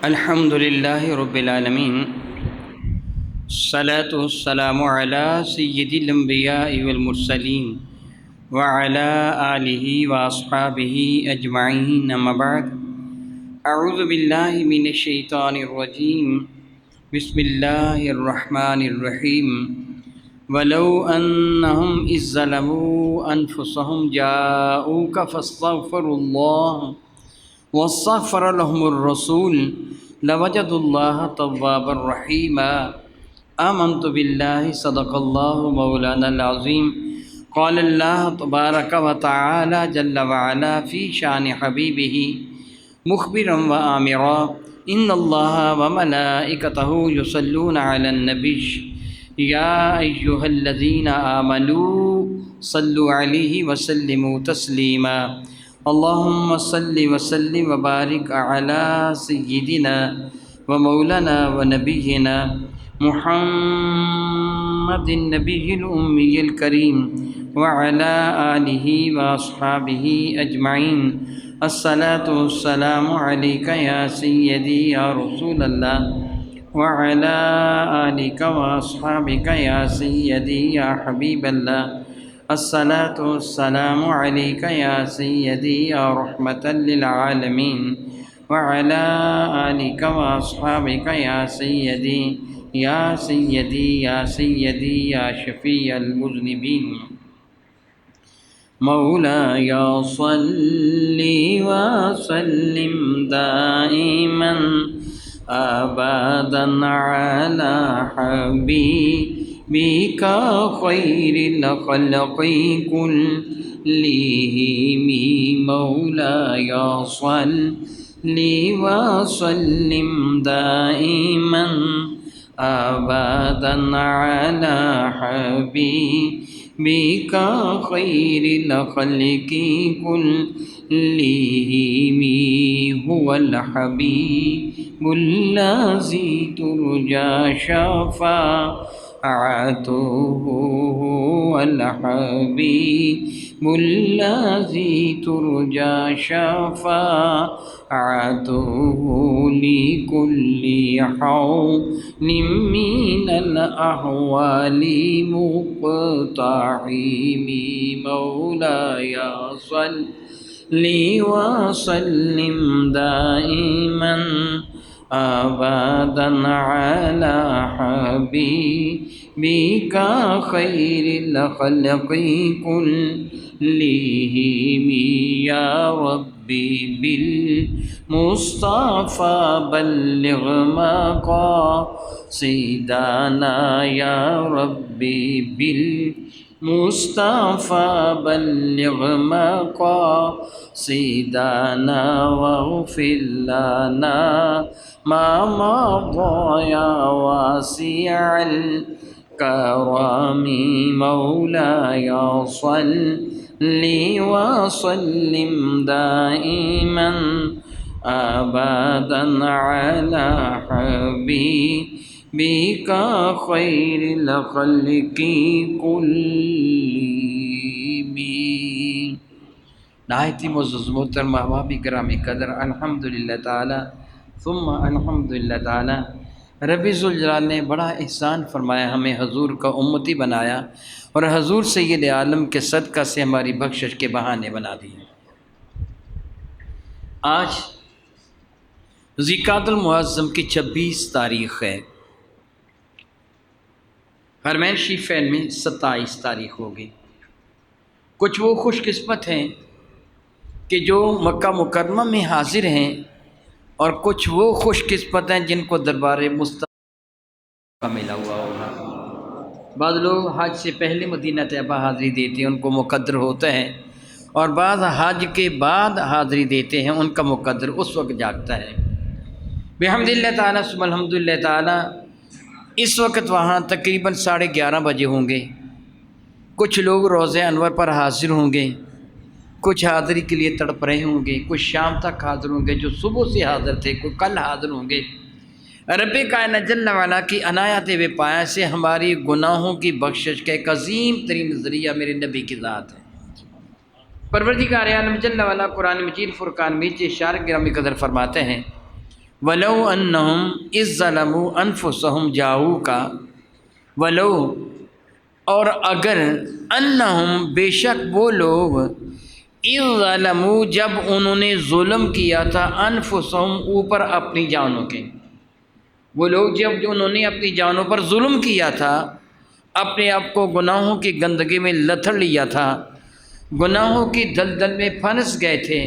الحمد للہ رب العالمین، الصلاۃ والسلام علی سید الانبیاء والمرسلین وعلی آلہ واصحابہ اجمعین، اما بعد، اعوذ باللہ من الشیطان الرجیم، بسم اللہ الرحمن الرحیم۔ وَلَوْ أَنَّهُمْ إِذ ظَّلَمُوا أَنفُسَهُمْ جَاءُوكَ فَاسْتَغْفَرُوا اللَّهَ وَاسْتَغْفَرَ لَهُمُ الرَّسُولُ لَوَجَدُوا اللَّهَ تَوَّابًا رَحِيمًا۔ آمنت بِاللَّهِ صدق اللَّهُ مولانا العظیم۔ قال اللہ تبارک و تعالی جل وعلا فی شان حبیبہ مخبرا وآمرا، ان اللہ وملائکتہ یصلون علی النبی یا ایہا الذین آمنوا صلوا علیہ وسلموا تسلیما۔ اللہم صل وسلم وبارک علی سیدنا و مولانا و نبینا محمد النبی الامی الکریم وعلی آلہ واصحابہ اجمعین۔ الصلاۃ والسلام علیک یا سیدی یا رسول اللہ وعلی آلک واصحابک یا سیدی یا حبیب اللہ۔ الصلاۃ والسلام علیک یا سیدی یا رحمۃ للعالمین وعلی آلک واصحابک یا سیدی یا سیدی یا سیدی یا شفیع المذنبین۔ مولاي صل وسلم دائما أبدا على حبيبك خير الخلق كلهم۔ مولاي صل وسلم دائما أبدا على حبيبك خير الخلق كلهم، هو الحبيب الذي ترجى شفاعته، هو الحبيب الذي ترجى شفاعته لكل حول من الأحوال مقتحم۔ مولاي صل وسلم دائما أبدا على حبيبك خير الخلق كلهم، يا ربي بالمصطفى بلغ مقاصدنا، يا ربي بالمصطفى بلغ مقاصدنا، واغفر لنا ما مضى يا واسع الكرم۔ مولاي صل وسلم دائما أبدا على حبيبك خير الخلق كلهم۔ نہایت ہی معزز محترم احباب گرامی قدر، الحمدللہ تعالی ثم الحمدللہ تعالی، رب ذوالجلال نے بڑا احسان فرمایا، ہمیں حضور کا امتی بنایا اور حضور سید عالم کے صدقہ سے ہماری بخشش کے بہانے بنا دیے۔ آج ذوالقعدۃ المعظم کی 26 تاریخ ہے، حرمین شریفین میں 27 تاریخ ہوگی۔ کچھ وہ خوش قسمت ہیں کہ جو مکہ مکرمہ میں حاضر ہیں، اور کچھ وہ خوش قسمت ہیں جن کو دربار مصطفیٰ کا ملا ہوا ہوگا۔ بعض لوگ حج سے پہلے مدینہ طیبہ حاضری دیتے ہیں، ان کو مقدر ہوتا ہے، اور بعض حج کے بعد حاضری دیتے ہیں، ان کا مقدر اس وقت جاگتا ہے۔ بحمد اللہ تعالیٰ ثم الحمدللہ تعالیٰ اس وقت وہاں تقریباً 11:30 بجے ہوں گے۔ کچھ لوگ روضہ انور پر حاضر ہوں گے، کچھ حاضری کے لیے تڑپ رہے ہوں گے، کچھ شام تک حاضر ہوں گے، جو صبح سے حاضر تھے کوئی کل حاضر ہوں گے۔ رب کائنات جل وعلا کی عنایت بے پایہ سے ہماری گناہوں کی بخشش کا ایک عظیم ترین ذریعہ میرے نبی کی ذات ہے۔ پروردگار عالم جل وعلا قرآن مجید فرقان میں اشارہ گرامی قدر فرماتے ہیں، ولو انہم اذ ظلموا انفسہم جاؤک، ولو اور اگر انہم بے شک وہ لوگ اذ ظلموا جب انہوں نے ظلم کیا تھا انفسہم اوپر اپنی جانوں کے، وہ لوگ جب انہوں نے اپنی جانوں پر ظلم کیا تھا، اپنے آپ کو گناہوں کی گندگی میں لتھڑ لیا تھا، گناہوں کی دلدل میں پھنس گئے تھے،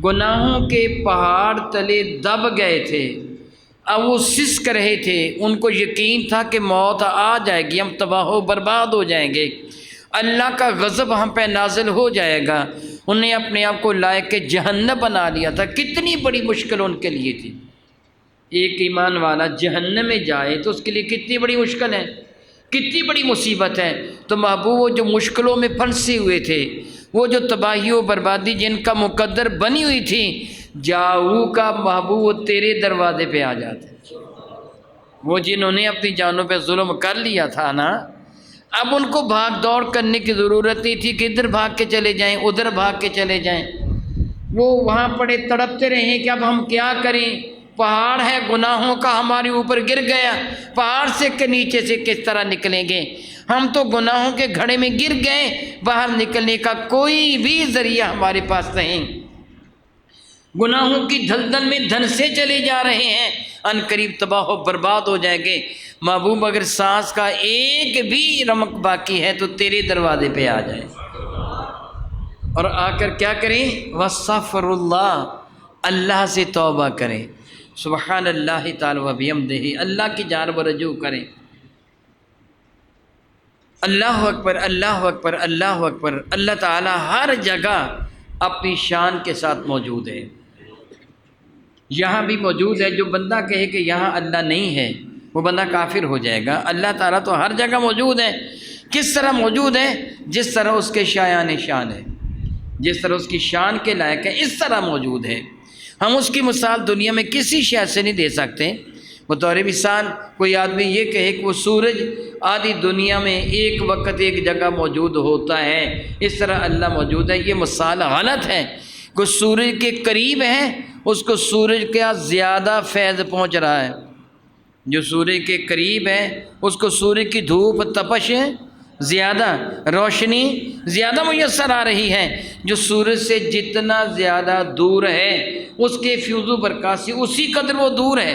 گناہوں کے پہاڑ تلے دب گئے تھے، اب وہ سسک رہے تھے، ان کو یقین تھا کہ موت آ جائے گی، ہم تباہ و برباد ہو جائیں گے، اللہ کا غضب ہم پہ نازل ہو جائے گا، انہوں نے اپنے آپ کو لائق جہنم بنا لیا تھا۔ کتنی بڑی مشکل ان کے لیے تھی، ایک ایمان والا جہنم میں جائے تو اس کے لیے کتنی بڑی مشکل ہے، کتنی بڑی مصیبت ہے۔ تو محبوب وہ جو مشکلوں میں پھنسے ہوئے تھے، وہ جو تباہی و بربادی جن کا مقدر بنی ہوئی تھی، جاؤ کا محبوب وہ تیرے دروازے پہ آ جاتے، وہ جنہوں نے اپنی جانوں پہ ظلم کر لیا تھا نا، اب ان کو بھاگ دوڑ کرنے کی ضرورت نہیں تھی کہ ادھر بھاگ کے چلے جائیں ادھر بھاگ کے چلے جائیں، وہ وہاں پڑے تڑپتے رہیں کہ اب ہم کیا کریں، پہاڑ ہے گناہوں کا ہمارے اوپر گر گیا، پہاڑ سے کے نیچے سے کس طرح نکلیں گے، ہم تو گناہوں کے گھڑے میں گر گئے، باہر نکلنے کا کوئی بھی ذریعہ ہمارے پاس نہیں، گناہوں کی دھلدل میں دھنسے چلے جا رہے ہیں، ان قریب تباہ و برباد ہو جائیں گے۔ محبوب اگر سانس کا ایک بھی رمق باقی ہے تو تیرے دروازے پہ آ جائیں اور آ کر کیا کریں، وَاسْتَغْفِرُ اللَّهَ، اللہ سے توبہ کریں، سبحان اللہ تعالی و بحمدہ، اللہ کی جانب رجوع کریں، اللہ اکبر اللہ اکبر اللہ اکبر۔ اللہ تعالی ہر جگہ اپنی شان کے ساتھ موجود ہے، یہاں بھی موجود ہے، جو بندہ کہے کہ یہاں اللہ نہیں ہے وہ بندہ کافر ہو جائے گا۔ اللہ تعالیٰ تو ہر جگہ موجود ہے، کس طرح موجود ہے، جس طرح اس کے شایان شان ہے، جس طرح اس کی شان کے لائق ہے اس طرح موجود ہے۔ ہم اس کی مثال دنیا میں کسی شے سے نہیں دے سکتے۔ بطور مثال کوئی آدمی یہ کہے کہ وہ سورج آدھی دنیا میں ایک وقت ایک جگہ موجود ہوتا ہے، اس طرح اللہ موجود ہے، یہ مثال غلط ہے۔ کوئی سورج کے قریب ہے، اس کو سورج کا زیادہ فیض پہنچ رہا ہے، جو سورج کے قریب ہے اس کو سورج کی دھوپ تپش زیادہ، روشنی زیادہ میسر آ رہی ہے، جو سورج سے جتنا زیادہ دور ہے اس کے فیض و برکات سے اسی قدر وہ دور ہے۔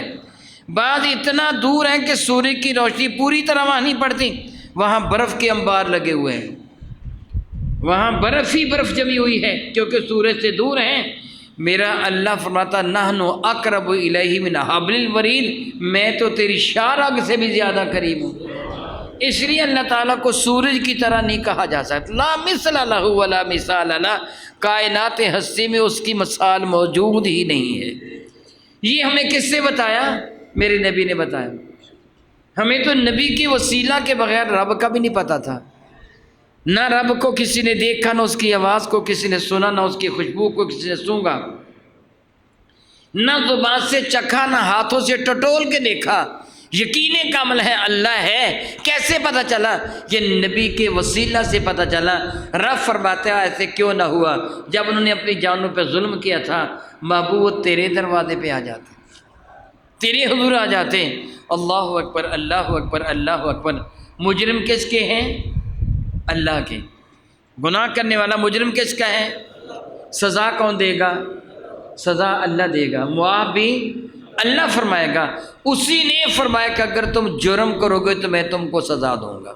بعض اتنا دور ہے کہ سورج کی روشنی پوری طرح وہاں نہیں پڑتی، وہاں برف کے انبار لگے ہوئے ہیں، وہاں برف ہی برف جمی ہوئی ہے کیونکہ سورج سے دور ہیں۔ میرا اللہ فرماتا نحن اقرب الیہ من حبل الورید، میں تو تیری شارگ سے بھی زیادہ قریب ہوں، اس لیے اللہ تعالیٰ کو سورج کی طرح نہیں کہا جا سکتا، لا مثل لہ ولا مثال لہ، کائنات ہستی میں اس کی مثال موجود ہی نہیں ہے۔ یہ ہمیں کس سے بتایا؟ میرے نبی نے بتایا، ہمیں تو نبی کے وسیلہ کے بغیر رب کا بھی نہیں پتہ تھا، نہ رب کو کسی نے دیکھا، نہ اس کی آواز کو کسی نے سنا، نہ اس کی خوشبو کو کسی نے سونگا، نہ زبان سے چکھا، نہ ہاتھوں سے ٹٹول کے دیکھا۔ یقین کامل ہے اللہ ہے، کیسے پتہ چلا؟ یہ نبی کے وسیلہ سے پتہ چلا۔ رب فرماتے ہیں ایسے کیوں نہ ہوا، جب انہوں نے اپنی جانوں پہ ظلم کیا تھا، محبوب تیرے دروازے پہ آ جاتے، تیرے حضور آ جاتے۔ اللہ اکبر اللہ اکبر اللہ اکبر۔ مجرم کس کے ہیں؟ اللہ کے۔ گناہ کرنے والا مجرم کس کا ہے؟ سزا کون دے گا؟ سزا اللہ دے گا، معاف بھی اللہ فرمائے گا۔ اسی نے فرمایا کہ اگر تم جرم کرو گے تو میں تم کو سزا دوں گا،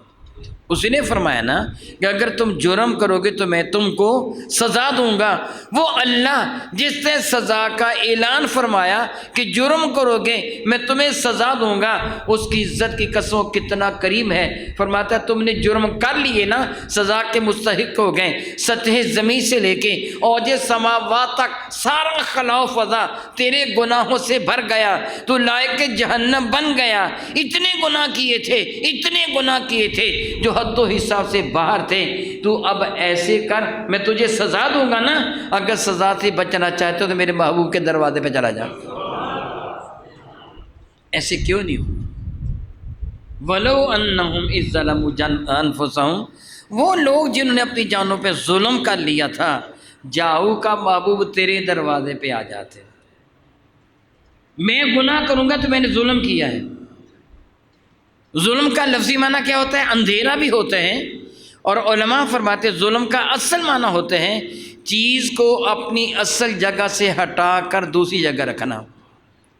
اسی نے فرمایا نا کہ اگر تم جرم کرو گے تو میں تم کو سزا دوں گا۔ وہ اللہ جس نے سزا کا اعلان فرمایا کہ جرم کرو گے میں تمہیں سزا دوں گا، اس کی عزت کی قسم کتنا کریم ہے۔ فرماتا ہے تم نے جرم کر لیے نا، سزا کے مستحق ہو گئے۔ سطح زمین سے لے کے اوج سماوات تک سارا خلا و فضا تیرے گناہوں سے بھر گیا، تو لائق جہنم بن گیا۔ اتنے گناہ کیے تھے، اتنے گناہ کیے تھے جو حد و حساب سے باہر تھے۔ تو اب ایسے کر، میں تجھے سزا دوں گا نا، اگر سزا سے بچنا چاہتے ہو تو میرے محبوب کے دروازے پہ چلا جا۔ ایسے کیوں نہیں ہو؟ وَلَوْ أَنَّهُمْ إِذْ ظَلَمُوا أَنفُسَهُمْ، وہ لوگ جنہوں نے اپنی جانوں پہ ظلم کر لیا تھا، جاؤ کا محبوب تیرے دروازے پہ آ جاتے، میں گناہ کروں گا تو میں نے ظلم کیا ہے۔ ظلم کا لفظی معنی کیا ہوتا ہے؟ اندھیرا بھی ہوتا ہے، اور علماء فرماتے ہیں ظلم کا اصل معنی ہوتا ہے چیز کو اپنی اصل جگہ سے ہٹا کر دوسری جگہ رکھنا۔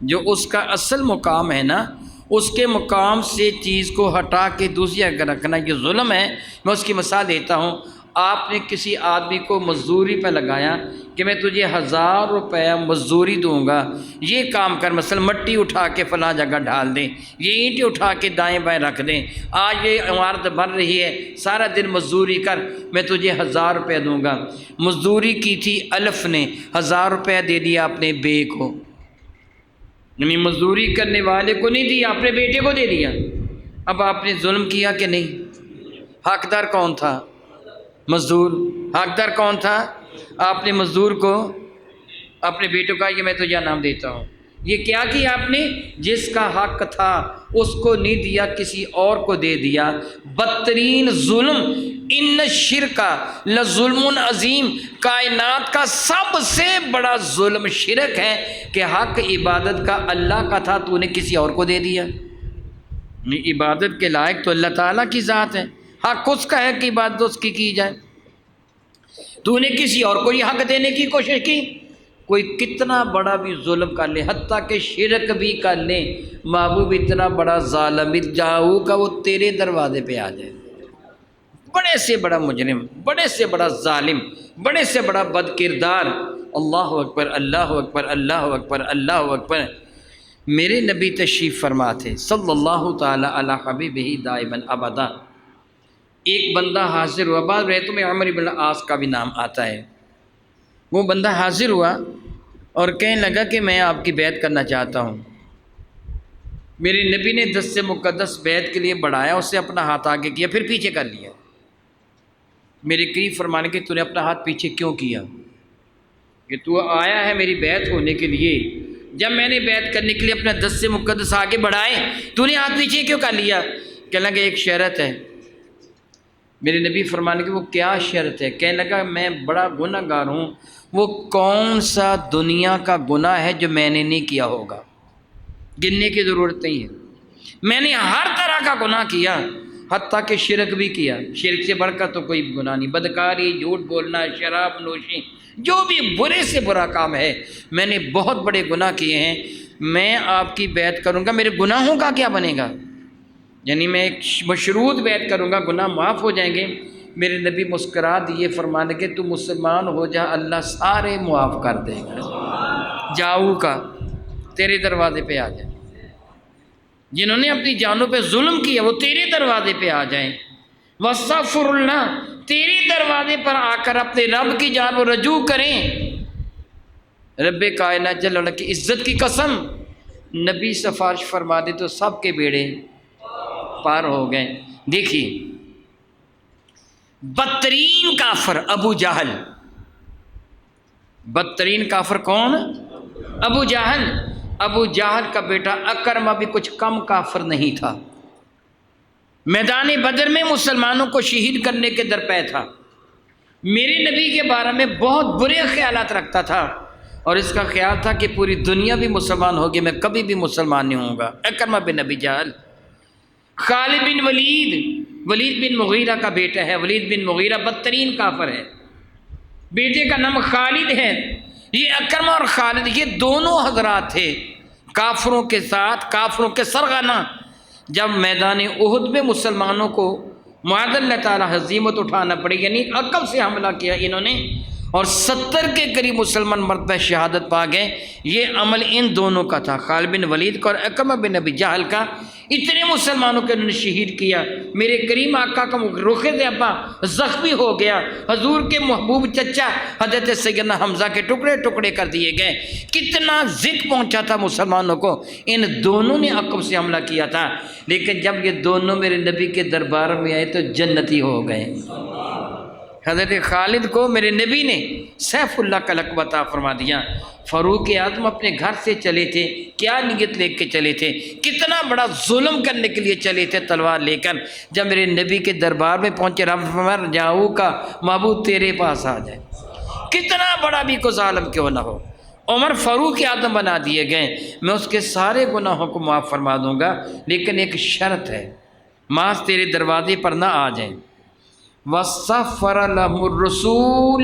جو اس کا اصل مقام ہے نا، اس کے مقام سے چیز کو ہٹا کے دوسری جگہ رکھنا، یہ ظلم ہے۔ میں اس کی مثال دیتا ہوں۔ آپ نے کسی آدمی کو مزدوری پہ لگایا کہ میں تجھے 1000 روپے مزدوری دوں گا، یہ کام کر، مثلا مٹی اٹھا کے فلاں جگہ ڈال دیں، یہ اینٹیں اٹھا کے دائیں بائیں رکھ دیں، آج یہ عمارت بن رہی ہے، سارا دن مزدوری کر، میں تجھے 1000 روپے دوں گا۔ مزدوری کی تھی الف نے، 1000 روپے دے دیا اپنے بے کو، یعنی مزدوری کرنے والے کو نہیں دیا، اپنے بیٹے کو دے دیا۔ اب آپ نے ظلم کیا کہ نہیں؟ حقدار کون تھا؟ مزدور۔ حقدار کون تھا؟ آپ نے مزدور کو، اپنے بیٹوں کا، یہ میں تجھے انعام دیتا ہوں۔ یہ کیا کیا آپ نے؟ جس کا حق تھا اس کو نہیں دیا، کسی اور کو دے دیا۔ بدترین ظلم، ان الشرک لظلم عظیم، کائنات کا سب سے بڑا ظلم شرک ہے کہ حق عبادت کا اللہ کا تھا تو نے کسی اور کو دے دیا۔ عبادت کے لائق تو اللہ تعالیٰ کی ذات ہے، حق اس کا ہے کہ عبادت اس کی جائے، تو نے کسی اور کو یہ حق دینے کی کوشش کی۔ کوئی کتنا بڑا بھی ظلم کر لے، حتیٰ کہ شرک بھی کر لے، محبوب اتنا بڑا ظالم جاؤ کا وہ تیرے دروازے پہ آ جائے، بڑے سے بڑا مجرم، بڑے سے بڑا ظالم، بڑے سے بڑا بد کردار۔ اللہ اکبر، اللہ اکبر، اللہ اکبر، اللہ اکبر۔ میرے نبی تشریف فرما تھے صلی اللہ تعالی علی حبیبہ دائما ابدا۔ ایک بندہ حاضر ہوا، بعض روایتوں میں عمر بن العاص کا بھی نام آتا ہے۔ وہ بندہ حاضر ہوا اور کہنے لگا کہ میں آپ کی بیعت کرنا چاہتا ہوں۔ میرے نبی نے دست مقدس بیعت کے لیے بڑھایا، اس سے اپنا ہاتھ آگے کیا، پھر پیچھے کر لیا۔ میرے قریب فرمانے کہ تو نے اپنا ہاتھ پیچھے کیوں کیا؟ کہ تو آیا ہے میری بیعت ہونے کے لیے، جب میں نے بیعت کرنے کے لیے اپنا دست مقدس آگے بڑھائے تو نے ہاتھ پیچھے کیوں کر لیا؟ کہنے لگا ایک شرط ہے۔ میرے نبی فرمانے کہ وہ کیا شرط ہے؟ کہنے لگا میں بڑا گناہ گار ہوں، وہ کون سا دنیا کا گناہ ہے جو میں نے نہیں کیا ہوگا؟ گننے کی ضرورت نہیں ہے، میں نے ہر طرح کا گناہ کیا، حتیٰ کہ شرک بھی کیا۔ شرک سے بڑھ کر تو کوئی گناہ نہیں، بدکاری، جھوٹ بولنا، شراب نوشی، جو بھی برے سے برا کام ہے، میں نے بہت بڑے گناہ کیے ہیں۔ میں آپ کی بیعت کروں گا، میرے گناہوں کا کیا بنے گا؟ یعنی میں ایک مشروط بیعت کروں گا، گناہ معاف ہو جائیں گے۔ میرے نبی مسکرا دیے، فرمانے کہ تو مسلمان ہو جا، اللہ سارے معاف کر دے گا۔ جاؤ کا تیرے دروازے پہ آ جائے، جنہوں نے اپنی جانوں پہ ظلم کیا وہ تیرے دروازے پہ آ جائیں۔ واستغفر اللہ، تیرے دروازے پر آ کر اپنے رب کی جانب رجوع کریں۔ رب کائنات جل وعلا کی عزت کی قسم، نبی سفارش فرما دے تو سب کے بیڑے پار ہو گئے۔ دیکھیے بدترین کافر ابو جہل، بدترین کافر کون؟ ابو جہل۔ ابو جہل کا بیٹا اکرمہ بھی کچھ کم کافر نہیں تھا، میدان بدر میں مسلمانوں کو شہید کرنے کے درپے تھا، میرے نبی کے بارے میں بہت برے خیالات رکھتا تھا، اور اس کا خیال تھا کہ پوری دنیا بھی مسلمان ہوگی، میں کبھی بھی مسلمان نہیں ہوں گا۔ اکرمہ بن ابی جہل۔ خالد بن ولید بن مغیرہ کا بیٹا ہے، ولید بن مغیرہ بدترین کافر ہے، بیٹے کا نام خالد ہے۔ یہ اکرمہ اور خالد یہ دونوں حضرات تھے کافروں کے ساتھ، کافروں کے سرغنہ۔ جب میدان احد میں مسلمانوں کو معاذ اللہ تعالی ہزیمت اٹھانا پڑی، یعنی عقب سے حملہ کیا انہوں نے، اور 70 کے قریب مسلمان مرتبہ شہادت پا گئے، یہ عمل ان دونوں کا تھا، خالد بن ولید کا اور اکرمہ بن ابی جہل کا۔ اتنے مسلمانوں کے انہوں نے شہید کیا۔ میرے کریم آقا کا رخ ابا زخمی ہو گیا، حضور کے محبوب چچا حضرت سیدنا حمزہ کے ٹکڑے ٹکڑے کر دیے گئے۔ کتنا ذکر پہنچا تھا مسلمانوں کو، ان دونوں نے عقب سے حملہ کیا تھا، لیکن جب یہ دونوں میرے نبی کے دربار میں آئے تو جنتی ہو گئے۔ حضرت خالد کو میرے نبی نے سیف اللہ کا لقب عطا فرما دیا۔ فاروق اعظم اپنے گھر سے چلے تھے، کیا نیت لے کے چلے تھے؟ کتنا بڑا ظلم کرنے کے لیے چلے تھے تلوار لے کر۔ جب میرے نبی کے دربار میں پہنچے، رب فرمایا جاؤ کا محبوب تیرے پاس آ جائے، کتنا بڑا بھی کوئی ظالم کیوں نہ ہو، عمر فاروق اعظم بنا دیے گئے، میں اس کے سارے گناہوں کو معاف فرما دوں گا، لیکن ایک شرط ہے، معاذ تیرے دروازے پر نہ آ جائیں۔ وَصَفَّرَ لَهُمُ الرَّسُولُ،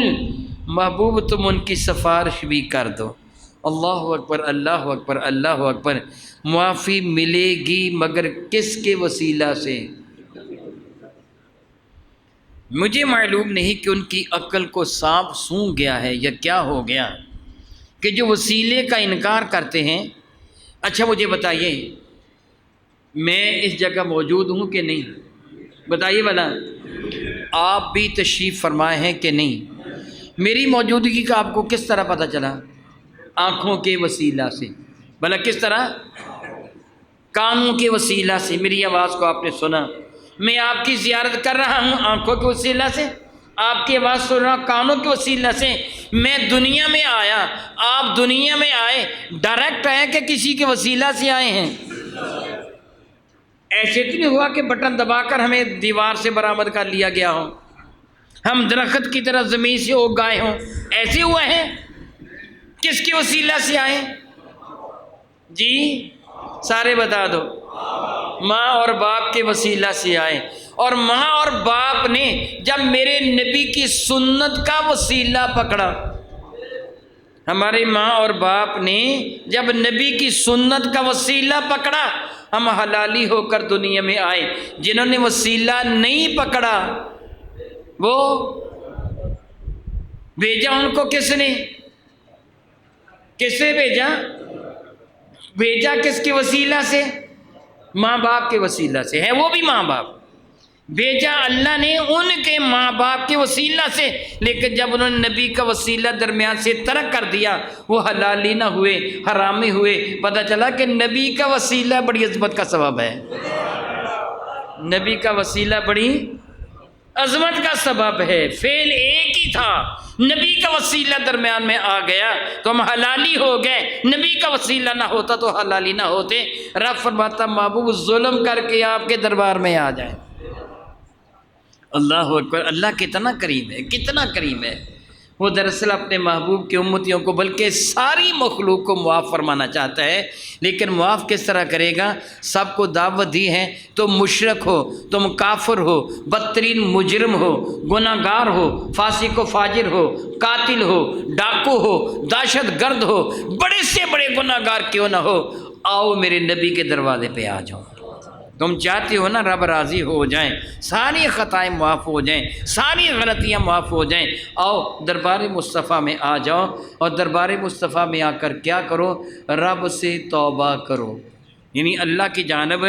محبوب تم ان کی سفارش بھی کر دو۔ اللہ اکبر، اللہ اکبر، اللہ اکبر۔ معافی ملے گی مگر کس کے وسیلہ سے؟ مجھے معلوم نہیں کہ ان کی عقل کو سانپ سونگھ گیا ہے یا کیا ہو گیا کہ جو وسیلے کا انکار کرتے ہیں۔ اچھا مجھے بتائیے، میں اس جگہ موجود ہوں کہ نہیں؟ بتائیے بھلا، آپ بھی تشریف فرمائے ہیں کہ نہیں؟ میری موجودگی کا آپ کو کس طرح پتہ چلا؟ آنکھوں کے وسیلہ سے۔ بھلا کس طرح؟ کانوں کے وسیلہ سے، میری آواز کو آپ نے سنا۔ میں آپ کی زیارت کر رہا ہوں آنکھوں کے وسیلہ سے، آپ کی آواز سن رہا ہوں کانوں کے وسیلہ سے۔ میں دنیا میں آیا، آپ دنیا میں آئے، ڈائریکٹ آئے کہ کسی کے وسیلہ سے آئے ہیں؟ ایسے تو نہیں ہوا کہ بٹن دبا کر ہمیں دیوار سے برآمد کر لیا گیا ہو، ہم درخت کی طرح زمین سے اگ گئے ہوں؟ ایسے ہوا ہے؟ کس کے وسیلہ سے آئے جی؟ سارے بتا دو۔ ماں اور باپ کے وسیلہ سے آئے، اور ماں اور باپ نے جب میرے نبی کی سنت کا وسیلہ پکڑا، ہمارے ماں اور باپ نے جب نبی کی سنت کا وسیلہ پکڑا، ہم حلالی ہو کر دنیا میں آئے۔ جنہوں نے وسیلہ نہیں پکڑا وہ بھیجا ان کو کس نے؟ کس نے بھیجا؟ بھیجا کس کے وسیلہ سے؟ ماں باپ کے وسیلہ سے، ہے وہ بھی ماں باپ۔ بھیجا اللہ نے ان کے ماں باپ کے وسیلہ سے، لیکن جب انہوں نے نبی کا وسیلہ درمیان سے ترک کر دیا، وہ حلالی نہ ہوئے، حرامی ہوئے۔ پتہ چلا کہ نبی کا وسیلہ بڑی عظمت کا سبب ہے، نبی کا وسیلہ بڑی عظمت کا سبب ہے۔ فعل ایک ہی تھا، نبی کا وسیلہ درمیان میں آ گیا تو ہم حلالی ہو گئے، نبی کا وسیلہ نہ ہوتا تو حلالی نہ ہوتے۔ رب فرماتا محبوب ظلم کر کے آپ کے دربار میں آ جائیں۔ اللہ اکبر، اللہ کتنا کریم ہے، کتنا کریم ہے۔ وہ دراصل اپنے محبوب کی امتیوں کو بلکہ ساری مخلوق کو معاف فرمانا چاہتا ہے، لیکن معاف کس طرح کرے گا؟ سب کو دعوت دی ہے، تم مشرک ہو، تم کافر ہو، بدترین مجرم ہو، گناہ گار ہو، فاسق و فاجر ہو، قاتل ہو، ڈاکو ہو، دہشت گرد ہو، بڑے سے بڑے گناہ گار کیوں نہ ہو، آؤ میرے نبی کے دروازے پہ آ جاؤ۔ تم چاہتے ہو نا رب راضی ہو جائیں، ساری خطائیں معاف ہو جائیں، ساری غلطیاں معاف ہو جائیں، آؤ دربار مصطفیٰ میں آ جاؤ، اور دربار مصطفیٰ میں آ کر کیا کرو؟ رب سے توبہ کرو، یعنی اللہ کی جانب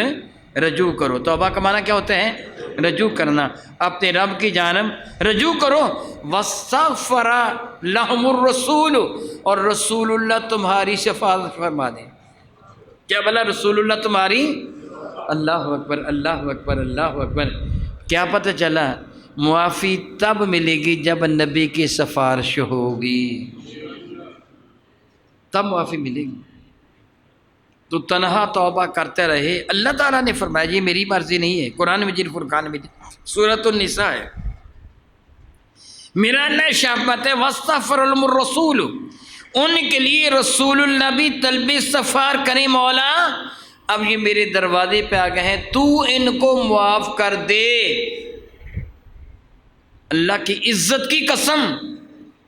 رجوع کرو۔ توبہ کا معنی کیا ہوتا ہے؟ رجوع کرنا، اپنے رب کی جانب رجوع کرو۔ وَاسْتَغْفَرَ لَهُمُ الرَّسُولُ، اور رسول اللہ تمہاری شفاعت فرما دیں۔ کیا بلا رسول اللہ تمہاری؟ اللہ اکبر، اللہ اکبر، اللہ اکبر۔ کیا پتہ چلا؟ معافی تب ملے گی جب نبی کی سفارش ہوگی، تب معافی ملے گی۔ تو تنہا توبہ کرتے رہے۔ اللہ تعالیٰ نے فرمایا یہ میری مرضی نہیں ہے، قرآن مجید فرقان مجید سورۃ النساء ہے، میرا اللہ شافت ہے وَاسْتَغْفَرَ لَهُمُ الرَّسُولُ، ان کے لیے رسول اللہ بھی طلب استغفار کریں، مولا اب یہ میرے دروازے پہ آ گئے ہیں، تو ان کو معاف کر دے۔ اللہ کی عزت کی قسم،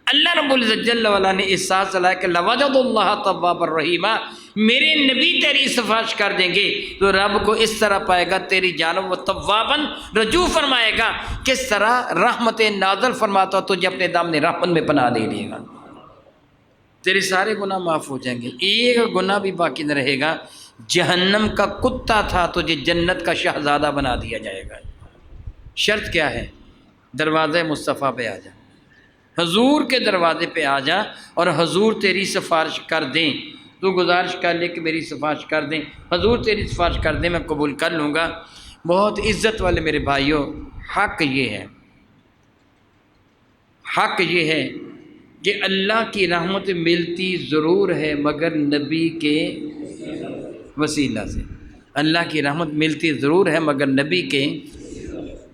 اللہ رب العزت جل وعلا نے احساس چلایا کہ لَوَجَدُ اللَّهَ تَوَّابًا رَحِيمًا، میرے نبی تیری سفارش کر دیں گے تو رب کو اس طرح پائے گا، تیری جانب وہ تواباً رجوع فرمائے گا۔ کس طرح؟ رحمت نازل فرماتا تجھے اپنے دامن رحمت میں پناہ دے دے گا، تیرے سارے گناہ معاف ہو جائیں گے، ایک گناہ بھی باقی نہ رہے گا۔ جہنم کا کتا تھا تجھے جنت کا شہزادہ بنا دیا جائے گا۔ شرط کیا ہے؟ دروازے مصطفیٰ پہ آ جا، حضور کے دروازے پہ آ جا، اور حضور تیری سفارش کر دیں۔ تو گزارش کر لے کہ میری سفارش کر دیں، حضور تیری سفارش کر دیں، میں قبول کر لوں گا۔ بہت عزت والے میرے بھائیوں، حق یہ ہے، حق یہ ہے کہ اللہ کی رحمت ملتی ضرور ہے مگر نبی کے وسیلہ سے۔ اللہ کی رحمت ملتی ضرور ہے مگر نبی کے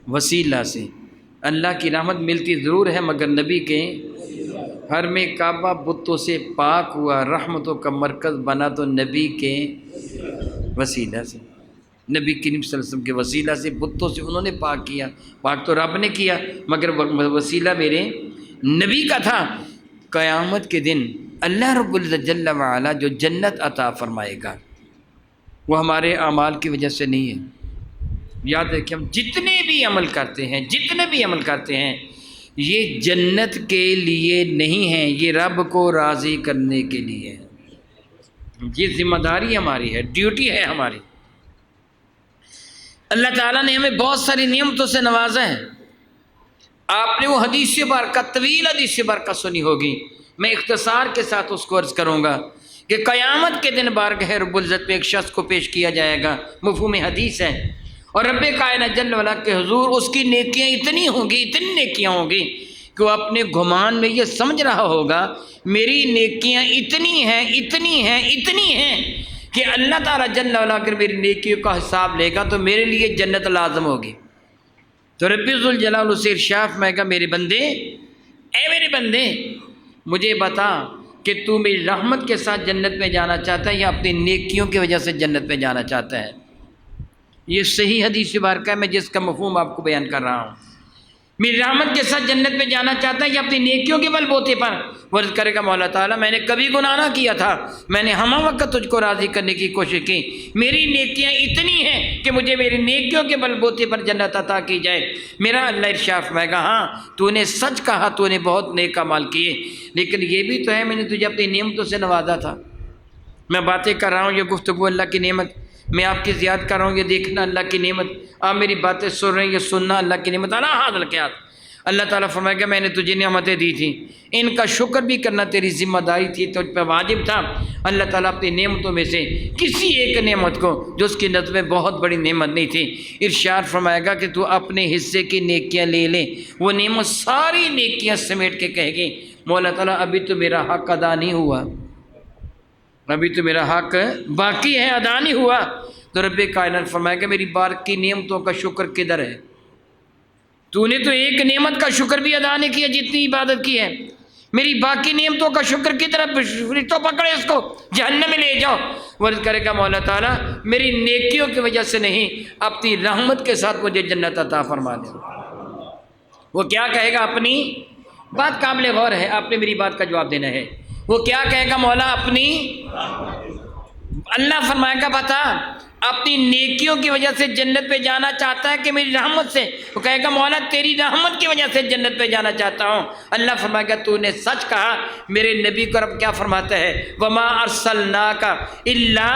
وسیلہ سے۔ اللہ کی رحمت ملتی ضرور ہے مگر نبی کے حرم کعبہ بتوں سے پاک ہوا، رحمتوں کا مرکز بنا تو نبی کے وسیلہ سے، نبی کریم صلی اللہ علیہ وسلم کے وسیلہ سے بتوں سے انہوں نے پاک کیا۔ پاک تو رب نے کیا مگر وسیلہ میرے نبی کا تھا۔ قیامت کے دن اللہ رب العزت جل وعلا جو جنت عطا فرمائے گا وہ ہمارے اعمال کی وجہ سے نہیں ہے۔ یاد رکھیں، ہم جتنے بھی عمل کرتے ہیں یہ جنت کے لیے نہیں ہیں، یہ رب کو راضی کرنے کے لیے ہے۔ یہ ذمہ داری ہماری ہے، ڈیوٹی ہے ہماری۔ اللہ تعالیٰ نے ہمیں بہت ساری نعمتوں سے نوازا ہے۔ آپ نے وہ حدیث برکت، طویل حدیث برکت سنی ہوگی، میں اختصار کے ساتھ اس کو عرض کروں گا کہ قیامت کے دن بارگاہ رب العزت پہ ایک شخص کو پیش کیا جائے گا، مفہوم حدیث ہے، اور رب کائنات جل وعلا کے حضور اس کی نیکیاں اتنی نیکیاں ہوں گی کہ وہ اپنے گمان میں یہ سمجھ رہا ہوگا میری نیکیاں اتنی ہیں کہ اللہ تعالیٰ جل وعلا اگر میری نیکیوں کا حساب لے گا تو میرے لیے جنت لازم ہوگی۔ تو رب ذوالجلال سے ارشاد میں کہا میرے بندے مجھے بتا کہ تو میری رحمت کے ساتھ جنت میں جانا چاہتا ہے یا اپنی نیکیوں کی وجہ سے جنت میں جانا چاہتا ہے؟ یہ صحیح حدیث مبارکہ ہے، میں جس کا مفہوم آپ کو بیان کر رہا ہوں۔ میری رحمت کے ساتھ جنت میں جانا چاہتا ہے یا اپنی نیکیوں کے بل بوتے پر؟ ورد کرے گا مولا تعالیٰ میں نے کبھی گناہ نہ کیا تھا، میں نے ہمہ وقت تجھ کو راضی کرنے کی کوشش کی، میری نیکیاں اتنی ہیں کہ مجھے میری نیکیوں کے بل بوتے پر جنت عطا کی جائے۔ میرا اللہ ارشاد فرمائے گا ہاں تو نے سچ کہا، تو نے بہت نیک اعمال کیے، لیکن یہ بھی تو ہے میں نے تجھے اپنی نعمتوں سے نوازا تھا۔ میں باتیں کر رہا ہوں، یہ گفتگو اللہ کی نعمت، میں آپ کی زیاد کر رہا ہوں، یہ دیکھنا اللہ کی نعمت، آپ میری باتیں سن رہے ہیں، یہ سننا اللہ کی نعمت۔ اللہ حاضر کیا اللہ تعالیٰ فرمائے گا میں نے تجھے نعمتیں دی تھیں، ان کا شکر بھی کرنا تیری ذمہ داری تھی، تجھ پہ واجب تھا۔ اللہ تعالیٰ اپنی نعمتوں میں سے کسی ایک نعمت کو جو اس کی نظر میں بہت بڑی نعمت نہیں تھی، ارشاد فرمائے گا کہ تو اپنے حصے کی نیکیاں لے لے۔ وہ نعمت ساری نیکیاں سمیٹ کے کہے گی مولا تعالیٰ ابھی تو میرا حق ادا نہیں ہوا، ابھی تو میرا حق باقی ہے، ادا نہیں ہوا۔ تو رب کائنات فرمائے گا میری باقی نعمتوں کا شکر کدھر ہے؟ تو نے تو ایک نعمت کا شکر بھی ادا نہیں کیا جتنی عبادت کی ہے، میری باقی نعمتوں کا شکر کی طرف تو پکڑے اس کو جہنم میں لے جاؤ۔ ورد کرے گا مولا تعالیٰ میری نیکیوں کی وجہ سے نہیں، اپنی رحمت کے ساتھ مجھے جنت عطا فرما دے۔ وہ کیا کہے گا؟ اپنی بات قابل غور ہے، آپ نے میری بات کا جواب دینا ہے۔ وہ کیا کہے گا؟ مولا اپنی، اللہ فرمائے گا بتا اپنی نیکیوں کی وجہ سے جنت پہ جانا چاہتا ہے کہ میری رحمت سے؟ وہ کہے گا مولا تیری رحمت کی وجہ سے جنت پہ جانا چاہتا ہوں۔ اللہ فرمائے گا تو نے سچ کہا۔ میرے نبی کو رب کیا فرماتا ہے؟ وما ارسلناک الا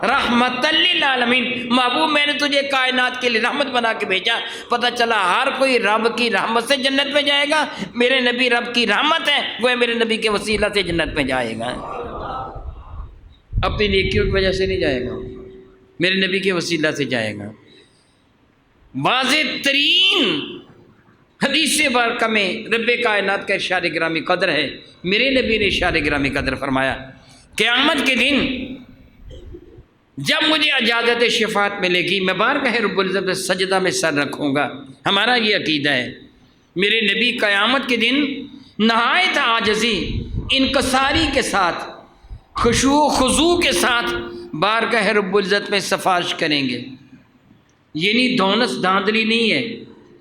رحمتا للعالمین، محبوب میں نے تجھے کائنات کے لیے رحمت بنا کے بھیجا۔ پتہ چلا ہر کوئی رب کی رحمت سے جنت میں جائے گا، میرے نبی رب کی رحمت ہے، وہ میرے نبی کے وسیلہ سے جنت میں جائے گا، اپنی نیکیوں کی وجہ سے نہیں جائے گا، میرے نبی کے وسیلہ سے جائے گا۔ واضح ترین حدیث بارکہ میں رب کائنات کا ارشاد گرامی قدر ہے، میرے نبی نے ارشاد گرامی قدر فرمایا قیامت کے دن جب مجھے اجازت شفاعت ملے گی میں بارگاہ رب العزت سجدہ میں سر رکھوں گا۔ ہمارا یہ عقیدہ ہے، میرے نبی قیامت کے دن نہایت عاجزی، انکساری کے ساتھ، خشوع و خضوع کے ساتھ بارگاہ رب العزت میں سفارش کریں گے۔ یہ نہیں دھونس دھاندلی نہیں ہے،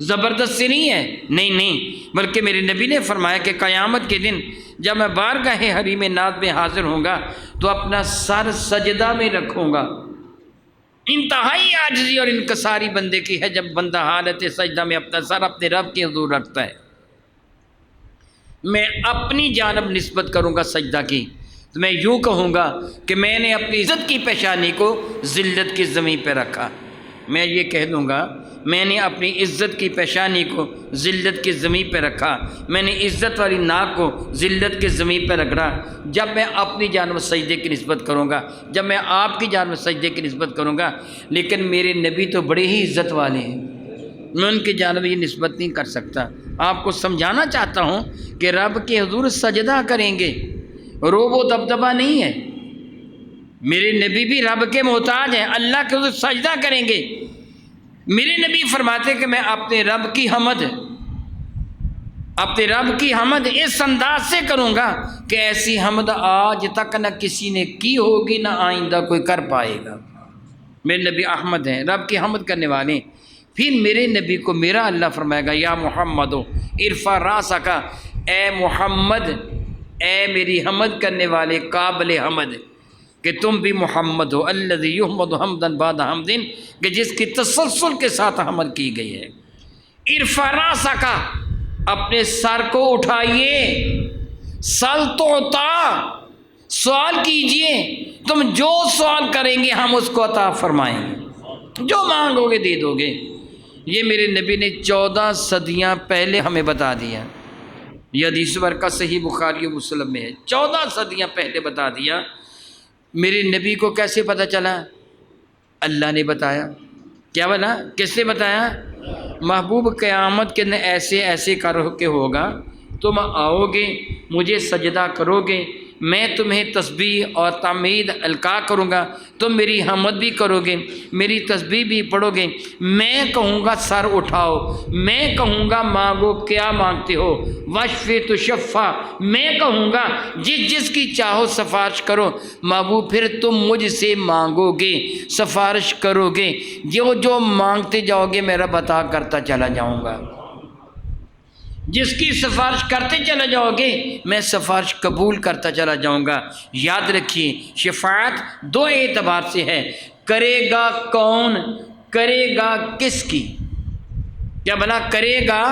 زبردستی نہیں ہے، نہیں، بلکہ میرے نبی نے فرمایا کہ قیامت کے دن جب میں بارگاہ حریم ناز میں حاضر ہوں گا تو اپنا سر سجدہ میں رکھوں گا۔ انتہائی عاجزی اور انکساری بندے کی ہے جب بندہ حالت سجدہ میں اپنا سر اپنے رب کے حضور رکھتا ہے۔ میں اپنی جانب نسبت کروں گا سجدہ کی، تو میں یوں کہوں گا کہ میں نے اپنی عزت کی پیشانی کو ذلت کی زمین پہ رکھا۔ میں یہ کہہ دوں گا میں نے اپنی عزت کی پیشانی کو ذلت کی زمین پہ رکھا، میں نے عزت والی ناک کو ذلت کی زمین پہ رکھ رہا۔ جب میں اپنی جانب سجدے کی نسبت کروں گا، جب میں آپ کی جانب سجدے کی نسبت کروں گا، لیکن میرے نبی تو بڑے ہی عزت والے ہیں، میں ان کی جانب یہ نسبت نہیں کر سکتا۔ آپ کو سمجھانا چاہتا ہوں کہ رب کے حضور سجدہ کریں گے، روب و دبدبہ نہیں ہے۔ میرے نبی بھی رب کے محتاج ہیں، اللہ کے حضور سجدہ کریں گے۔ میرے نبی فرماتے کہ میں اپنے رب کی حمد اپنے رب کی حمد اس انداز سے کروں گا کہ ایسی حمد آج تک نہ کسی نے کی ہوگی نہ آئندہ کوئی کر پائے گا۔ میرے نبی احمد ہیں، رب کی حمد کرنے والے۔ پھر میرے نبی کو میرا اللہ فرمائے گا یا محمد ارفع راسک، اے محمد، اے میری حمد کرنے والے قابل حمد، کہ تم بھی محمد ہو، الذی یحمد حمدا بعد حمد، کہ جس کی تسلسل کے ساتھ حمد کی گئی ہے۔ ارفع راسک، اپنے سر کو اٹھائیے، سل تعطا، سوال کیجئے، تم جو سوال کریں گے ہم اس کو عطا فرمائیں گے، جو مانگو گے دے دو گے۔ یہ میرے نبی نے 14 صدیاں پہلے ہمیں بتا دیا، یہ حدیث برکہ صحیح بخاری و مسلم میں ہے، 14 صدیاں پہلے بتا دیا۔ میرے نبی کو کیسے پتہ چلا؟ اللہ نے بتایا۔ کیا بنا؟ کس نے بتایا؟ محبوب قیامت کے دن ایسے ایسے کر کے ہوگا، تم آؤ گے، مجھے سجدہ کرو گے، میں تمہیں تسبیح اور تحمید القا کروں گا، تم میری حمد بھی کرو گے، میری تسبیح بھی پڑھو گے، میں کہوں گا سر اٹھاؤ، میں کہوں گا مانگو کیا مانگتے ہو، وشفع تشفع، میں کہوں گا جس جس کی چاہو سفارش کرو، محبوب پھر تم مجھ سے مانگو گے، سفارش کرو گے، جو جو مانگتے جاؤ گے میں رب عطا کرتا چلا جاؤں گا، جس کی سفارش کرتے چلا جاؤ گے میں سفارش قبول کرتا چلا جاؤں گا۔ یاد رکھیے شفاعت 2 اعتبار سے ہے، کرے گا کون، کرے گا کس کی؟ کیا بنا؟ کرے گا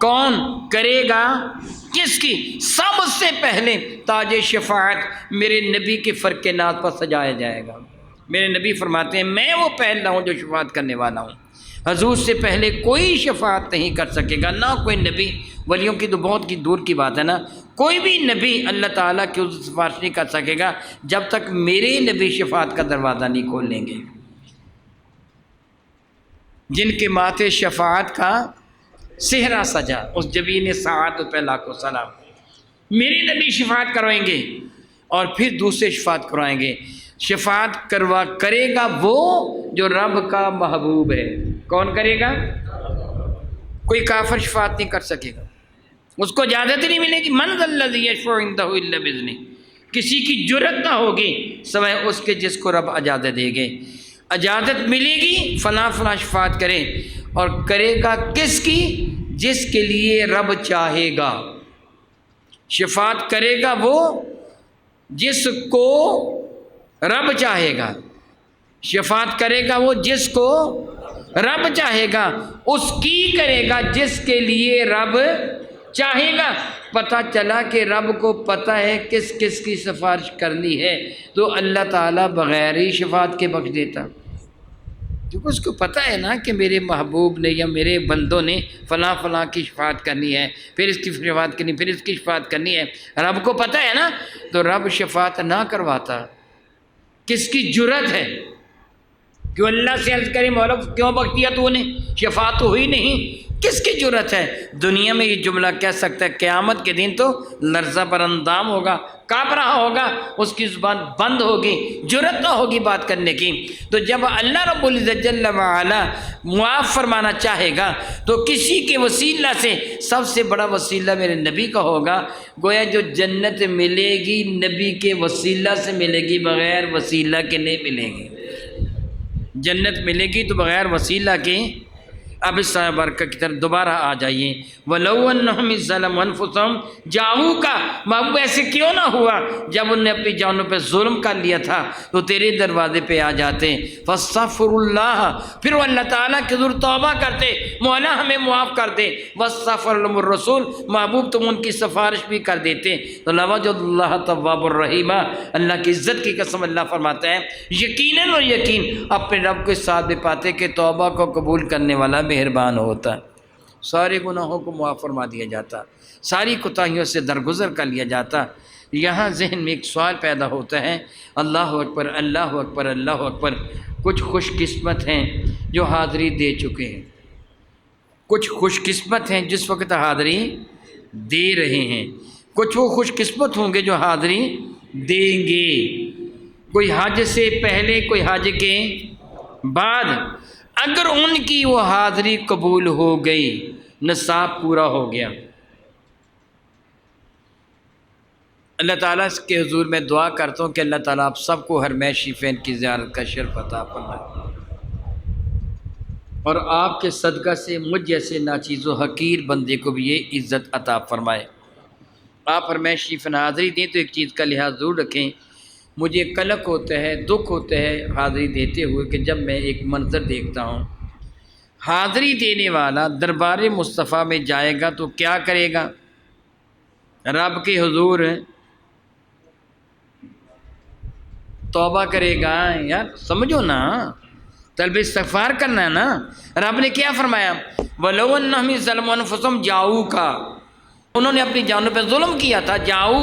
کون، کرے گا کس کی؟ سب سے پہلے تاج شفاعت میرے نبی کے فرق ناز پر سجایا جائے گا۔ میرے نبی فرماتے ہیں میں وہ پہلا ہوں جو شفاعت کرنے والا ہوں، حضور سے پہلے کوئی شفاعت نہیں کر سکے گا، نہ کوئی نبی، ولیوں کی تو بہت کی دور کی بات ہے نا، کوئی بھی نبی اللہ تعالیٰ کی سفارش نہیں کر سکے گا جب تک میرے نبی شفاعت کا دروازہ نہیں کھول لیں گے۔ جن کے ماتھے شفاعت کا صحرا سجا، اس جبین سعادت پہ لاکھوں سلام، میرے نبی شفاعت کروائیں گے اور پھر دوسرے شفاعت کروائیں گے۔ شفاعت کرے گا وہ جو رب کا محبوب ہے۔ کون کرے گا؟ کوئی کافر شفاعت نہیں کر سکے گا، اس کو اجازت ہی نہیں ملے گی۔ من ذا الذی یشفع عندہ الا باذنہ، کسی کی جرت نہ ہوگی سوائے اس کے جس کو رب اجازت دے گے۔ اجازت ملے گی فلاں فلاں شفاعت کرے، اور کرے گا کس کی؟ جس کے لیے رب چاہے گا۔ شفاعت کرے گا وہ جس کو رب چاہے گا، شفاعت کرے گا وہ جس کو رب چاہے گا، اس کی کرے گا جس کے لیے رب چاہے گا۔ پتہ چلا کہ رب کو پتہ ہے کس کس کی سفارش کرنی ہے، تو اللہ تعالیٰ بغیر ہی شفاعت کے بخش دیتا، کیونکہ اس کو پتہ ہے نا کہ میرے محبوب نے یا میرے بندوں نے فلاں فلاں کی شفاعت کرنی ہے، پھر اس کی شفاعت کرنی، پھر اس کی شفاعت کرنی ہے، رب کو پتہ ہے نا، تو رب شفاعت نہ کرواتا۔ کس کی جرت ہے کیوں اللہ سے عرض کرے مولا کیوں بخش دیا تو نے، شفاعت تو ہوئی نہیں، کس کی جرت ہے دنیا میں یہ جملہ کہہ سکتا ہے؟ قیامت کے دن تو لرزہ پر اندام ہوگا، کانپ رہا ہوگا، اس کی زبان بند ہوگی، جرت نہ ہوگی بات کرنے کی۔ تو جب اللہ رب العزت جل وعلا معاف فرمانا چاہے گا تو کسی کے وسیلہ سے، سب سے بڑا وسیلہ میرے نبی کا ہوگا، گویا جو جنت ملے گی نبی کے وسیلہ سے ملے گی، بغیر وسیلہ کے نہیں ملے گی۔ جنت ملے گی تو بغیر وسیلہ کے۔ اب اس آیت برکہ کی طرف دوبارہ آ جائیے، وَلَوْ أَنَّهُمْ إِذْ ظَلَمُوا أَنفُسَهُمْ جَاءُوكَ، محبوب ایسے کیوں نہ ہوا جب انہوں نے اپنی جانوں پہ ظلم کر لیا تھا تو تیرے دروازے پہ آ جاتے، فَاسْتَغْفِرُوا اللَّهَ، پھر وہ اللہ تعالیٰ کے حضور توبہ کرتے، مولا ہمیں معاف کر دے، وَاسْتَغْفَرَ لَهُمُ الرَّسُولُ، محبوب تم ان کی سفارش بھی کر دیتے، تو لَوَجَدُوا اللَّهَ تَوَّابًا رَحِیمًا، اللہ کی عزت کی قسم اللہ فرماتا ہے یقیناً اور یقین اپنے رب کے ساتھ بھی پاتے کہ توبہ کو قبول کرنے والا مہربان ہوتا ہے، سارے گناہوں کو معاف فرما دیا جاتا، ساری کوتاہیوں سے درگزر کر لیا جاتا۔ یہاں ذہن میں ایک سوال پیدا ہوتا ہے، اللہ اکبر اللہ اکبر اللہ اکبر، کچھ خوش قسمت ہیں جو حاضری دے چکے ہیں، کچھ خوش قسمت ہیں جس وقت حاضری دے رہے ہیں، کچھ وہ خوش قسمت ہوں گے جو حاضری دیں گے، کوئی حج سے پہلے کوئی حج کے بعد۔ اگر ان کی وہ حاضری قبول ہو گئی، نصاب پورا ہو گیا، اللہ تعالیٰ کے حضور میں دعا کرتا ہوں کہ اللہ تعالیٰ آپ سب کو حرمین شریفین کی زیارت کا شرف عطا فرمائے، اور آپ کے صدقہ سے مجھ جیسے ناچیز و حقیر بندے کو بھی یہ عزت عطا فرمائے۔ آپ حرمین شریف حاضری دیں تو ایک چیز کا لحاظ ضرور رکھیں، مجھے قلق ہوتا ہے، دکھ ہوتا ہے حاضری دیتے ہوئے کہ جب میں ایک منظر دیکھتا ہوں، حاضری دینے والا دربار مصطفیٰ میں جائے گا تو کیا کرے گا؟ رب کے حضور توبہ کرے گا۔ یار سمجھو نا، طلب استغفار کرنا ہے نا۔ رب نے کیا فرمایا؟ وَلَوْ أَنَّهُمْ ظَلَمُوا أَنفُسَهُمْ جَاءُوكَ، انہوں نے اپنی جانوں پہ ظلم کیا تھا، جاؤ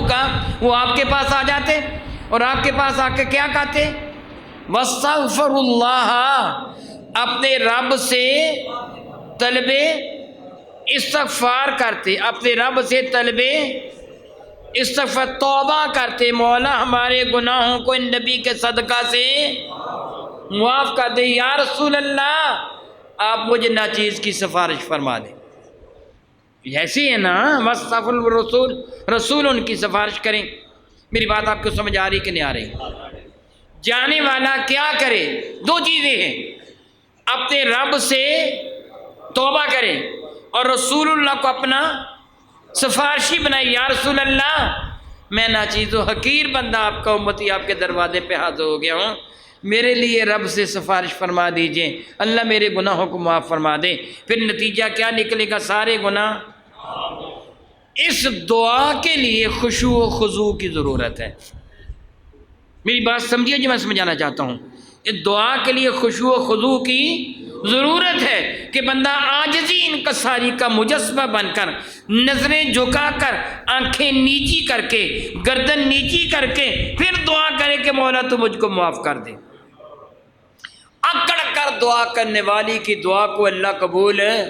وہ آپ کے پاس آ جاتے اور آپ کے پاس آ کے کیا کہتے؟ وَاسْتَغْفِرُوا اللَّهَ، اپنے رب سے طلب استغفار کرتے، اپنے رب سے طلب استغفار توبہ کرتے، مولا ہمارے گناہوں کو ان نبی کے صدقہ سے معاف کر دے، یا رسول اللہ آپ مجھے ناچیز کی سفارش فرما دیں۔ ایسی ہے نا، مستغفر الرسول، رسول ان کی سفارش کریں۔ میری بات آپ کو سمجھ آ رہی کہ نہیں آ رہی؟ جانے والا کیا کرے؟ دو چیزیں ہیں، اپنے رب سے توبہ کرے اور رسول اللہ کو اپنا سفارشی بنائے، یا رسول اللہ میں ناچیز و حقیر بندہ آپ کا امتی آپ کے دروازے پہ حاضر ہو گیا ہوں، میرے لیے رب سے سفارش فرما دیجئے، اللہ میرے گناہوں کو معاف فرما دے۔ پھر نتیجہ کیا نکلے گا؟ سارے گناہ۔ اس دعا کے لیے خشوع و خضوع کی ضرورت ہے۔ میری بات سمجھیے جو میں سمجھانا چاہتا ہوں، اس دعا کے لیے خشوع و خضوع کی ضرورت ہے کہ بندہ عاجزی انکساری کا مجسمہ بن کر، نظریں جھکا کر، آنکھیں نیچی کر کے، گردن نیچی کر کے پھر دعا کرے کہ مولا تو مجھ کو معاف کر دے۔ اکڑ کر دعا کرنے والی کی دعا کو اللہ قبول ہے۔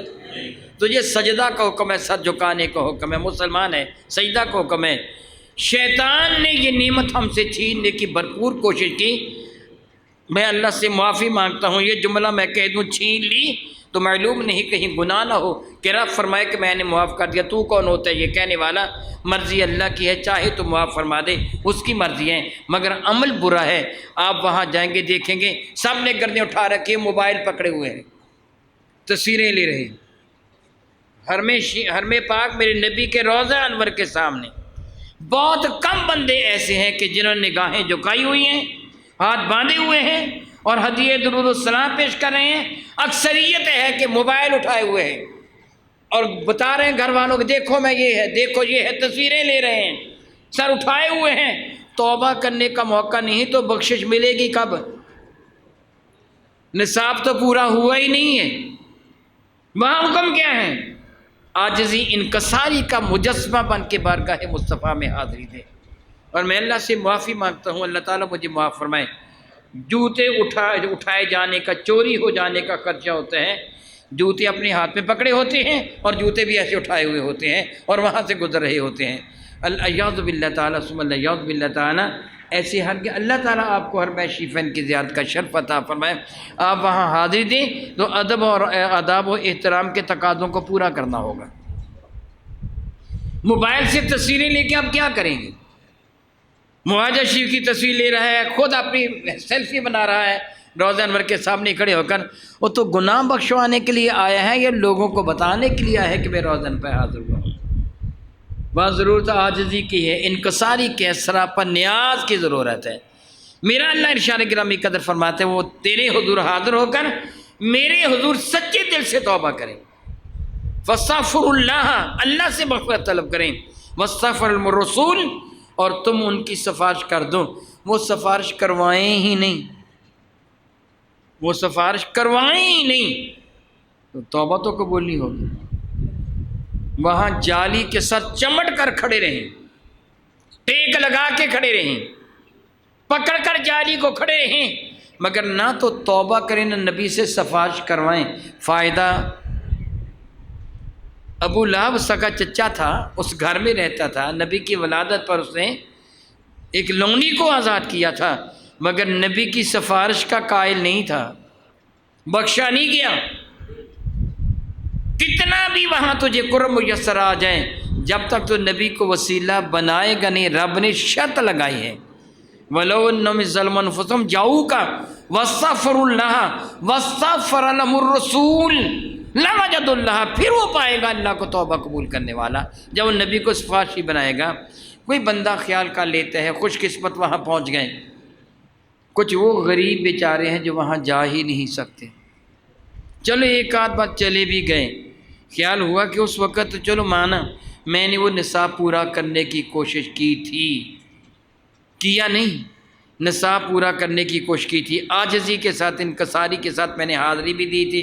تجھے سجدہ کا حکم ہے، سر جھکانے کا حکم ہے، مسلمان ہے سجدہ کا حکم ہے۔ شیطان نے یہ نعمت ہم سے چھیننے کی بھرپور کوشش کی، میں اللہ سے معافی مانگتا ہوں، یہ جملہ میں کہہ دوں چھین لی تو معلوم نہیں کہیں گناہ نہ ہو کہ رب فرمائے کہ میں نے معاف کر دیا، تو کون ہوتا ہے یہ کہنے والا؟ مرضی اللہ کی ہے، چاہے تو معاف فرما دے، اس کی مرضی ہے، مگر عمل برا ہے۔ آپ وہاں جائیں گے دیکھیں گے سب نے گردیں اٹھا رکھی، موبائل پکڑے ہوئے ہیں، تصویریں لے رہے ہیں، حرم پاک میرے نبی کے روضہ انور کے سامنے۔ بہت کم بندے ایسے ہیں کہ جنہوں نے نگاہیں جھکائی ہوئی ہیں، ہاتھ باندھے ہوئے ہیں اور ہدیہ درود السلام پیش کر رہے ہیں۔ اکثریت ہے کہ موبائل اٹھائے ہوئے ہیں اور بتا رہے ہیں گھر والوں کو دیکھو میں یہ ہے، دیکھو یہ ہے، تصویریں لے رہے ہیں، سر اٹھائے ہوئے ہیں۔ توبہ کرنے کا موقع نہیں تو بخشش ملے گی کب؟ نصاب تو پورا ہوا ہی نہیں ہے۔ وہاں حکم کیا ہے؟ عاجزی انکساری کا مجسمہ بن کے بارگاہ مصطفیٰ میں حاضری دے، اور میں اللہ سے معافی مانگتا ہوں اللہ تعالیٰ مجھے معاف فرمائے۔ جوتے اٹھائے جانے کا، چوری ہو جانے کا خدشہ ہوتا ہے، جوتے اپنے ہاتھ میں پکڑے ہوتے ہیں اور جوتے بھی ایسے اٹھائے ہوئے ہوتے ہیں اور وہاں سے گزر رہے ہوتے ہیں۔ الیاذ باللہ تعالیٰ ثم الیاذ باللہ تعالیٰ، ایسے ہر اللہ تعالیٰ آپ کو حرم شریفین کی زیارت کا شرف عطا فرمائے۔ آپ وہاں حاضری دیں تو ادب اور آداب و احترام کے تقاضوں کو پورا کرنا ہوگا۔ موبائل سے تصویریں لے کے آپ کیا کریں گے؟ معاہدہ شریف کی تصویر لے رہا ہے، خود اپنی سیلفی بنا رہا ہے روضہ انور کے سامنے کھڑے ہو کر، وہ تو گناہ بخشوانے کے لیے آیا ہے یا لوگوں کو بتانے کے لیے آیا ہے کہ میں روضہ انور پہ حاضر ہوا ہوں؟ بات ضرورت عاجزی کی ہے، انکساری کے سراپا نیاز کی ضرورت ہے۔ میرا اللہ ارشاد گرامی قدر فرماتے ہیں وہ تیرے حضور حاضر ہو کر میرے حضور سچے دل سے توبہ کریں، فاستغفر اللہ، اللہ سے مغفرت طلب کریں، واستغفر الرسول، اور تم ان کی سفارش کر دو۔ وہ سفارش کروائیں ہی نہیں، وہ سفارش کروائیں ہی نہیں تو توبہ تو قبول نہیں ہوگی۔ وہاں جالی کے ساتھ چمٹ کر کھڑے رہیں، ٹیک لگا کے کھڑے رہیں، پکڑ کر جالی کو کھڑے رہیں، مگر نہ تو توبہ کریں نہ نبی سے سفارش کروائیں۔ فائدہ؟ ابو لہب سگا چچا تھا، اس گھر میں رہتا تھا، نبی کی ولادت پر اس نے ایک لونڈی کو آزاد کیا تھا، مگر نبی کی سفارش کا قائل نہیں تھا، بخشا نہیں گیا۔ کتنا بھی وہاں تجھے قرب میسر آ جائیں، جب تک تو نبی کو وسیلہ بنائے گا نہیں، رب نے شرط لگائی ہے وَلَوْ أَنَّهُمْ ظَلَمُوا أَنفُسَهُمْ جَاءُوكَ وَاسْتَغْفَرُوا اللَّهَ وَاسْتَغْفَرَ لَهُمُ الرَّسُولُ لَوَجَدُوا اللَّهَ، پھر وہ پائے گا اللہ کو توبہ قبول کرنے والا۔ جب وہ نبی کو سفارشی بنائے گا، کوئی بندہ خیال کر لیتا ہے خوش قسمت وہاں پہنچ گئے، کچھ وہ غریب بیچارے ہیں جو وہاں جا ہی نہیں سکتے، چلو ایک آدھ بار چلے بھی گئے، خیال ہوا کہ اس وقت تو چلو مانا میں نے وہ نصاب پورا کرنے کی کوشش کی تھی، کیا نہیں، نصاب پورا کرنے کی کوشش کی تھی، عاجزی کے ساتھ انکساری کے ساتھ میں نے حاضری بھی دی تھی،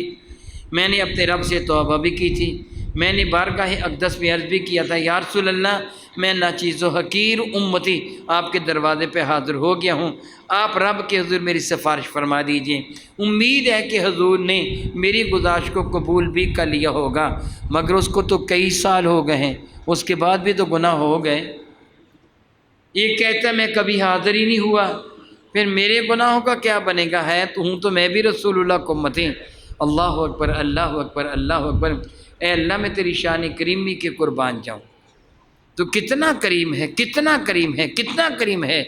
میں نے اپنے رب سے توبہ بھی کی تھی، میں نے بارگاہ اقدس میں عرض بھی کیا تھا یا رسول اللہ میں ناچیز و حقیر امتی آپ کے دروازے پہ حاضر ہو گیا ہوں، آپ رب کے حضور میری سفارش فرما دیجئے، امید ہے کہ حضور نے میری گزارش کو قبول بھی کر لیا ہوگا، مگر اس کو تو کئی سال ہو گئے ہیں، اس کے بعد بھی تو گناہ ہو گئے۔ یہ کہتا ہے میں کبھی حاضر ہی نہیں ہوا، پھر میرے گناہوں کا کیا بنے گا، ہے تو ہوں تو میں بھی رسول اللہ کو امتی۔ اللہ اکبر اللہ اکبر اللہ اکبر، اے اللہ میں تیری شان کریمی کے قربان جاؤں، تو کتنا کریم ہے، کتنا کریم ہے، کتنا کریم ہے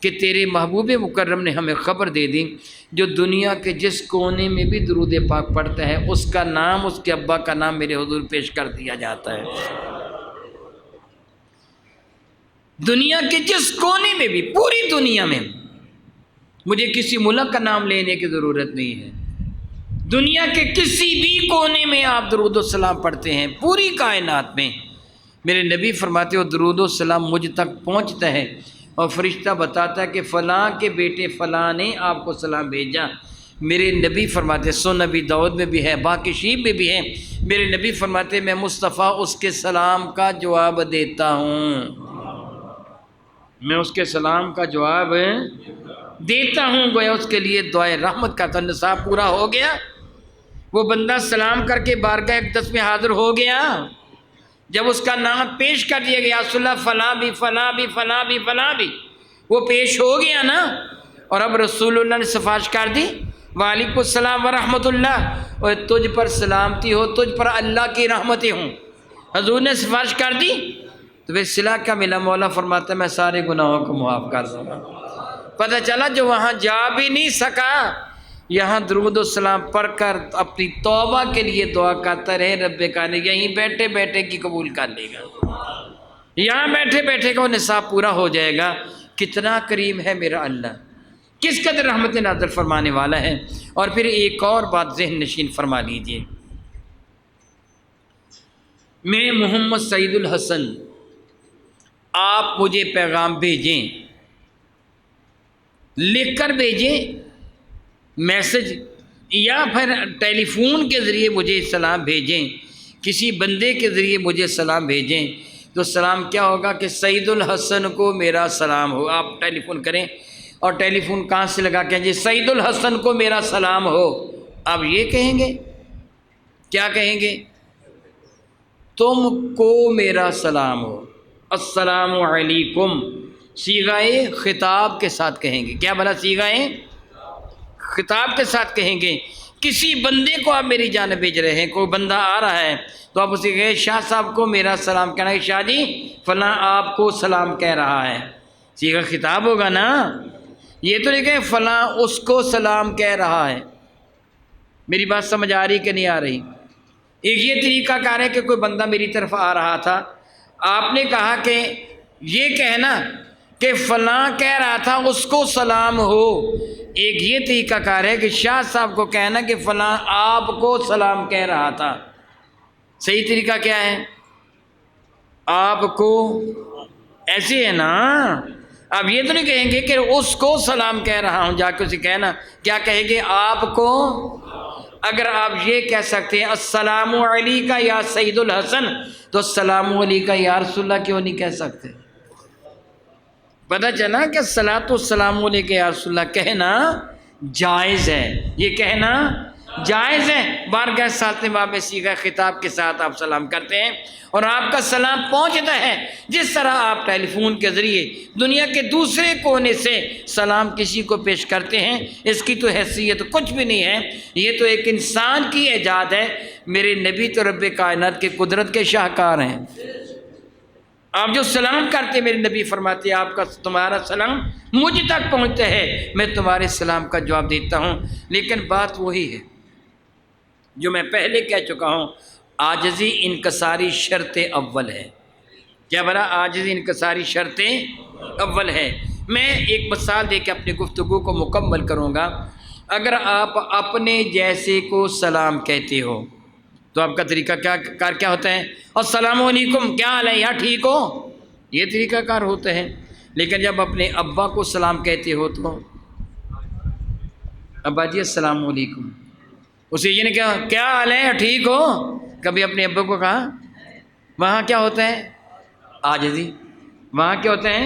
کہ تیرے محبوب مکرم نے ہمیں خبر دے دی، جو دنیا کے جس کونے میں بھی درود پاک پڑھتا ہے اس کا نام، اس کے ابا کا نام میرے حضور پیش کر دیا جاتا ہے۔ دنیا کے جس کونے میں بھی، پوری دنیا میں، مجھے کسی ملک کا نام لینے کی ضرورت نہیں ہے، دنیا کے کسی بھی کونے میں آپ درود و سلام پڑھتے ہیں، پوری کائنات میں میرے نبی فرماتے ہو درود و سلام مجھ تک پہنچتا ہے اور فرشتہ بتاتا ہے کہ فلاں کے بیٹے فلاں نے آپ کو سلام بھیجا۔ میرے نبی فرماتے، سنن نبی داؤد میں بھی ہے، باقی شیب میں بھی ہے، میرے نبی فرماتے میں مصطفیٰ اس کے سلام کا جواب دیتا ہوں، میں اس کے سلام کا جواب دیتا ہوں، گویا اس کے لیے دعائے رحمت کا نصاب پورا ہو گیا، وہ بندہ سلام کر کے بارگاہ اقدس میں حاضر ہو گیا، جب اس کا نام پیش کر دیا گیا صلی اللہ فلاں بھی فلاں بھی فلاں بھی فلاں بھی، وہ پیش ہو گیا نا، اور اب رسول اللہ نے سفارش کر دی وعلیکم السلام ورحمۃ اللہ، اور تجھ پر سلامتی ہو، تجھ پر اللہ کی رحمتیں ہوں، حضور نے سفارش کر دی تو پھر صلہ کا ملا، مولا فرماتا ہے میں سارے گناہوں کو معاف کر دوں گا۔ پتہ چلا جو وہاں جا بھی نہیں سکا، یہاں درود و سلام پڑھ کر اپنی توبہ کے لیے دعا کرتا رہے، رب کائنات یہیں بیٹھے بیٹھے کی قبول کر لے گا، یہاں بیٹھے بیٹھے کا وہ نصاب پورا ہو جائے گا۔ کتنا کریم ہے میرا اللہ، کس قدر رحمت نازل فرمانے والا ہے۔ اور پھر ایک اور بات ذہن نشین فرما لیجئے، میں محمد سعید الحسن، آپ مجھے پیغام بھیجیں، لکھ کر بھیجیں میسج، یا پھر ٹیلی فون کے ذریعے مجھے سلام بھیجیں، کسی بندے کے ذریعے مجھے سلام بھیجیں، تو سلام کیا ہوگا کہ سعید الحسن کو میرا سلام ہو۔ آپ ٹیلی فون کریں، اور ٹیلی فون کہاں سے لگا کے جی سعید الحسن کو میرا سلام ہو، آپ یہ کہیں گے، کیا کہیں گے؟ تم کو میرا سلام ہو، السلام علیکم، صیغۂ خطاب کے ساتھ کہیں گے، کیا بھلا صیغۂ خطاب کے ساتھ کہیں گے۔ کسی بندے کو آپ میری جانب بھیج رہے ہیں، کوئی بندہ آ رہا ہے تو آپ اسے کہیں شاہ صاحب کو میرا سلام کہنا ہے، شاہ جی فلاں آپ کو سلام کہہ رہا ہے، صیغہ خطاب ہوگا نا، یہ تو نہیں کہ فلاں اس کو سلام کہہ رہا ہے۔ میری بات سمجھ آ رہی کہ نہیں آ رہی؟ ایک یہ طریقہ کار ہے کہ کوئی بندہ میری طرف آ رہا تھا، آپ نے کہا کہ یہ کہنا کہ فلاں کہہ رہا تھا اس کو سلام ہو۔ ایک یہ طریقہ کار ہے کہ شاہ صاحب کو کہنا کہ فلاں آپ کو سلام کہہ رہا تھا۔ صحیح طریقہ کیا ہے؟ آپ کو، ایسے ہے نا، اب یہ تو نہیں کہیں گے کہ اس کو سلام کہہ رہا ہوں، جا کے اسے کہنا، کیا کہیں گے؟ آپ کو۔ اگر آپ یہ کہہ سکتے ہیں السلام علیکہ یا سعید الحسن، تو السلام علیکہ یا رسول اللہ کیوں نہیں کہہ سکتے؟ پتہ چلا کہ الصلاۃ والسلام علیکہ یا رسول اللہ کہنا جائز ہے، یہ کہنا جائز ہے۔ بارگاہ ساتھ باب میں صیغہ خطاب کے ساتھ آپ سلام کرتے ہیں اور آپ کا سلام پہنچتا ہے، جس طرح آپ ٹیلی فون کے ذریعے دنیا کے دوسرے کونے سے سلام کسی کو پیش کرتے ہیں، اس کی تو حیثیت کچھ بھی نہیں ہے، یہ تو ایک انسان کی ایجاد ہے۔ میرے نبی تو رب کائنات کے قدرت کے شاہکار ہیں، آپ جو سلام کرتے میرے نبی فرماتے آپ کا تمہارا سلام مجھ تک پہنچتا ہے، میں تمہارے سلام کا جواب دیتا ہوں۔ لیکن بات وہی ہے جو میں پہلے کہہ چکا ہوں، عاجزی انکساری شرط اول ہے۔ کیا بنا؟ عاجزی انکساری شرط اول ہے۔ میں ایک مثال دے کے اپنی گفتگو کو مکمل کروں گا۔ اگر آپ اپنے جیسے کو سلام کہتے ہو تو آپ کا طریقہ کار کیا ہوتا ہے؟ السلام علیکم، کیا حال ہے یار، ٹھیک ہو؟ یہ طریقہ کار ہوتا ہے۔ لیکن جب اپنے ابا کو سلام کہتے ہو تو ابا جی السلام علیکم، اسے یہ نہیں کہا کیا حال ہے ٹھیک ہو؟ کبھی اپنے ابا کو کہا؟ وہاں کیا ہوتا ہے؟ عاجزی۔ وہاں کیا ہوتا ہے؟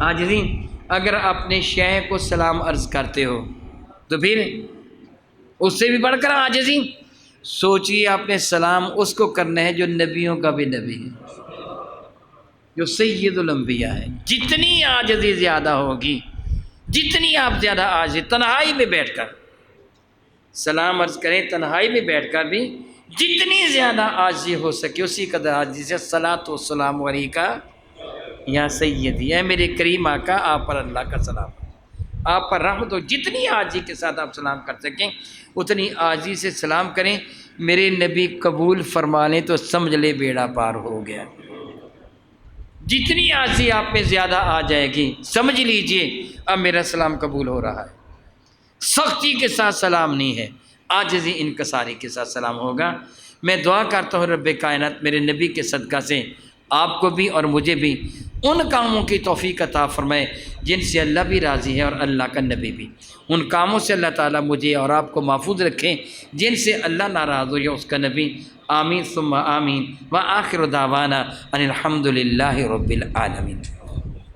عاجزی۔ اگر اپنے شیخ کو سلام عرض کرتے ہو تو پھر اس سے بھی بڑھ کر عاجزی۔ سوچئے آپ نے سلام اس کو کرنا ہے جو نبیوں کا بھی نبی ہے، جو سید الانبیاء ہے۔ جتنی عاجزی زیادہ ہوگی، جتنی آپ زیادہ عاجزی تنہائی میں بیٹھ کر سلام عرض کریں، تنہائی میں بیٹھ کر بھی جتنی زیادہ عاجزی ہو سکے اسی قدر عاجزی سے صلاۃ و سلام علیکہ یا سیدی، اے میرے کریم آقا آپ پر اللہ کا سلام، آپ پر رحمت ہو۔ جتنی عاجزی کے ساتھ آپ سلام کر سکیں اتنی عاجزی سے سلام کریں۔ میرے نبی قبول فرما لیں تو سمجھ لے بیڑا پار ہو گیا۔ جتنی عاجزی آپ میں زیادہ آ جائے گی سمجھ لیجئے اب میرا سلام قبول ہو رہا ہے۔ سختی کے ساتھ سلام نہیں ہے، عاجزی انکساری کے ساتھ سلام ہوگا۔ میں دعا کرتا ہوں رب کائنات میرے نبی کے صدقہ سے آپ کو بھی اور مجھے بھی ان کاموں کی توفیق عطا فرمائے جن سے اللہ بھی راضی ہے اور اللہ کا نبی بھی۔ ان کاموں سے اللہ تعالیٰ مجھے اور آپ کو محفوظ رکھیں جن سے اللہ ناراض ہو یا اس کا نبی۔ آمین ثم آمین۔ وآخر دعوانا ان الحمد للہ رب العالمین۔